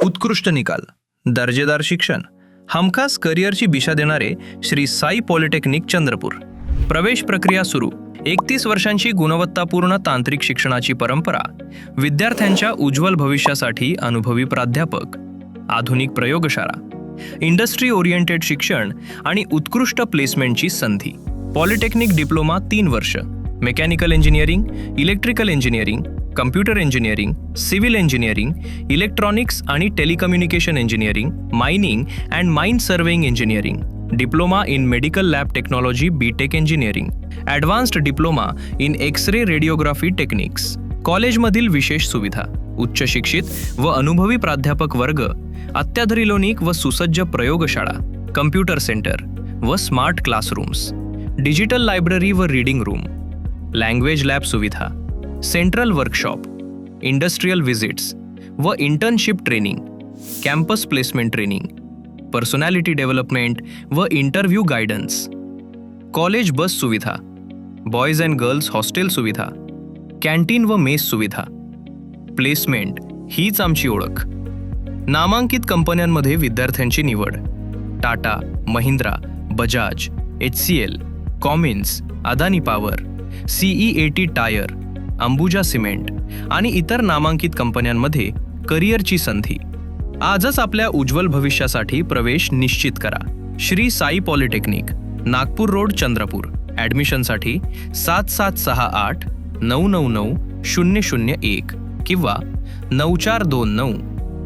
उत्कृष्ट निकाल, दर्जेदार शिक्षण, हमखास करिअरची दिशा देणारे श्री साई पॉलिटेक्निक चंद्रपूर. प्रवेश प्रक्रिया सुरू. 31 वर्षांची गुणवत्तापूर्ण तांत्रिक शिक्षणाची परंपरा, विद्यार्थ्यांच्या उज्ज्वल भविष्यासाठी अनुभवी प्राध्यापक, आधुनिक प्रयोगशाळा, इंडस्ट्री ओरिएंटेड शिक्षण आणि उत्कृष्ट प्लेसमेंटची संधी. पॉलिटेक्निक डिप्लोमा 3 वर्ष, mechanical engineering, electrical engineering, computer engineering, civil engineering, electronics आणि telecommunication engineering, mining and mine surveying engineering, diploma in medical lab technology BTech engineering, advanced diploma in X ray radiography techniques. कॉलेजमधील विशेष सुविधा, उच्च शिक्षित व अनुभवी प्राध्यापक वर्ग, अत्याधुनिक व सुसज्ज प्रयोगशाळा, कम्प्युटर सेंटर व स्मार्ट क्लासरूम्स, डिजिटल लायब्ररी व रीडिंग रूम, लँग्वेज लॅब सुविधा, सेंट्रल वर्कशॉप, इंडस्ट्रियल व्हिजिट्स व internship training, campus placement training, personality development व इंटरव्ह्यू गायडन्स, कॉलेज बस सुविधा, बॉयज अँड गर्ल्स हॉस्टेल सुविधा, कॅन्टीन व मेस सुविधा. Placement हीच आमची ओळख. नामांकित कंपन्यांमध्ये विद्यार्थ्यांची निवड: Tata, Mahindra, Bajaj, HCL, Cummins, Adani power, CEAT tyre, Ambuja cement आणि इतर नामांकित कंपन्यांमध्ये करिअरची संधी. आजच आपल्या उज्ज्वल भविष्यासाठी प्रवेश निश्चित करा. Shri Sai polytechnic, Nagpur road, Chandrapur. ॲडमिशनसाठी 7768 999 001 किंवा 9429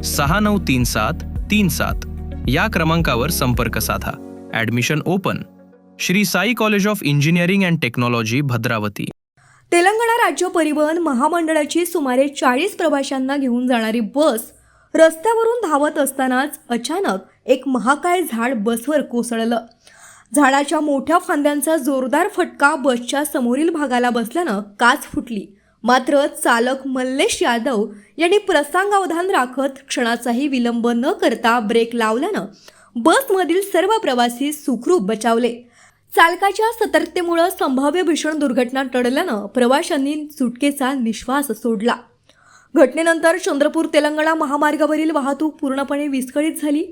6937 37 या क्रमांकावर संपर्क साधा. Admission open. Shri Sai college of engineering and technology, Bhadravati. Telangana राज्य परिवहन महामंडळाची सुमारे 40 प्रवाशांना घेऊन जाणारी बस रस्त्यावरून धावत असतानाच अचानक एक महाकाय झाड बसवर कोसळलं. झाडाच्या मोठ्या फांद्यांचा जोरदार फटका बसच्या समोरील भागाला बसल्यानं काच फुटली. मात्र चालक मल्लेश यादव यांनी प्रसंगावधान राखत क्षणाचाही विलंब न करता ब्रेक लावल्यानं बसमधील सर्व प्रवासी सुखरूप बचावले. चालकाच्या सतर्कतेमुळे संभाव्य भीषण दुर्घटना टळल्यानं प्रवाशांनी सुटकेचा निश्वास सोडला. घटनेनंतर चंद्रपूर तेलंगणा महामार्गावरील वाहतूक पूर्णपणे विस्कळीत झाली.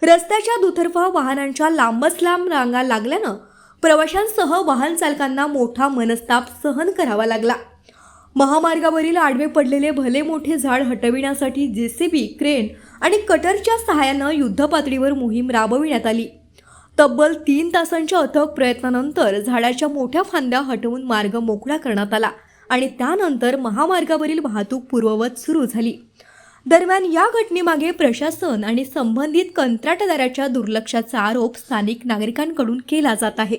रस्त्याच्या दुतर्फा वाहनांच्या लांबच लांब रांगा लागल्यानं प्रवाशांसह वाहन चालकांना मोठा मनस्ताप सहन करावा लागला. महामार्गावरील आडवे पडलेले भले मोठे झाड हटविण्यासाठी JCB, क्रेन आणि कटरच्या सहाय्यानं युद्धपातळीवर मोहीम राबविण्यात आली. तब्बल 3 तासांच्या अथक प्रयत्नानंतर झाडाच्या मोठ्या फांद्या हटवून मार्ग मोकळा करण्यात आला आणि त्यानंतर महामार्गावरील वाहतूक पूर्ववत सुरू झाली. दरम्यान या घटनेमागे प्रशासन आणि संबंधित कंत्राटदाराच्या दुर्लक्षाचा आरोप स्थानिक नागरिकांकडून केला जात आहे.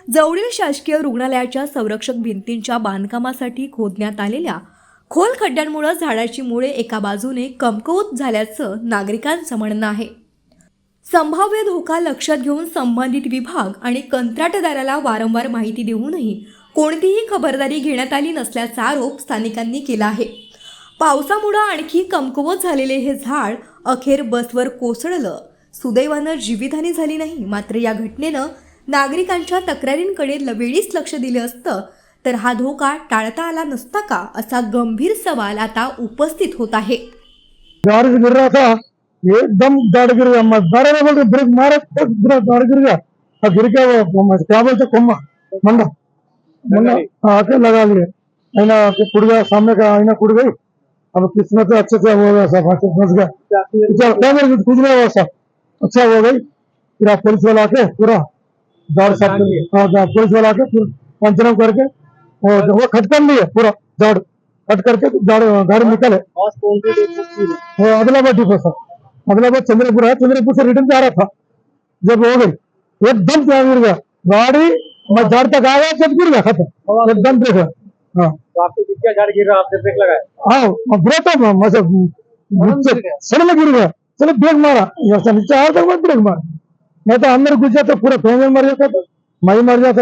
जवळील शासकीय रुग्णालयाच्या संरक्षक भिंतींच्या बांधकामासाठी खोदण्यात आलेल्या खोल खड्ड्यांमुळे झाडाची मुळे एका बाजूने कमकुवत झाल्याचं नागरिकांचं म्हणणं आहे. संभाव्य धोका लक्षात घेऊन संबंधित विभाग आणि कंत्राटदाराला वारंवार माहिती देऊनही कोणतीही खबरदारी घेण्यात आली नसल्याचा आरोप स्थानिकांनी केला आहे. पावसामुळे आणखी कमकुवत झालेले हे झाड अखेर बसवर कोसळलं. सुदैवानं जीवितहानी झाली नाही. मात्र या घटनेनं नागरिकांच्या तक्रारींकडे वेळीच लक्ष दिले असतं तर हा धोका टाळता आला नसता का, असा गंभीर सवाल आता उपस्थित होत आहे. एकदम दाड़ गिर गया. दाड़ा में बोलते ब्रेक मारा तो दाड़ गिर गया. गिर के क्या बोलते कोमा मंडा मंडा आके लगा लिए. आईना टूट गया, सामने का आईना टूट गई. अब किस्मत अच्छे से हो गया, सब फंस गया. कुछ नहीं हुआ, सब अच्छा हो गई. फिर पुलिस वाला आके पूरा झाड़ साफ पुलिस वाला आके फिर पंचनामा करके वो खटकन लिए पूरा झाड़ कट करके झाड़ गाड़ी निकले. वो आदिलाबाद डिपो सर, आदिलाबाद चंद्रपुर है. चंद्रपुर से रिटर्न जा रहा था, जब हो गई एकदम क्या गिर गया. गाड़ी मैं झाड़ तक आया जब गिर गया, खत्म एकदम ब्रेक. हाँ तो आपको दिख गया झाड़ गिर रहा, आपने ब्रेक लगाया? हाँ ब्रेक सर में गिर गया. चलो ब्रेक मारा, नीचे आया तो ब्रेक मारा. मैं तो अंदर घुस जाता, पूरा फैमिली मर जाता था, मैं मर जाता.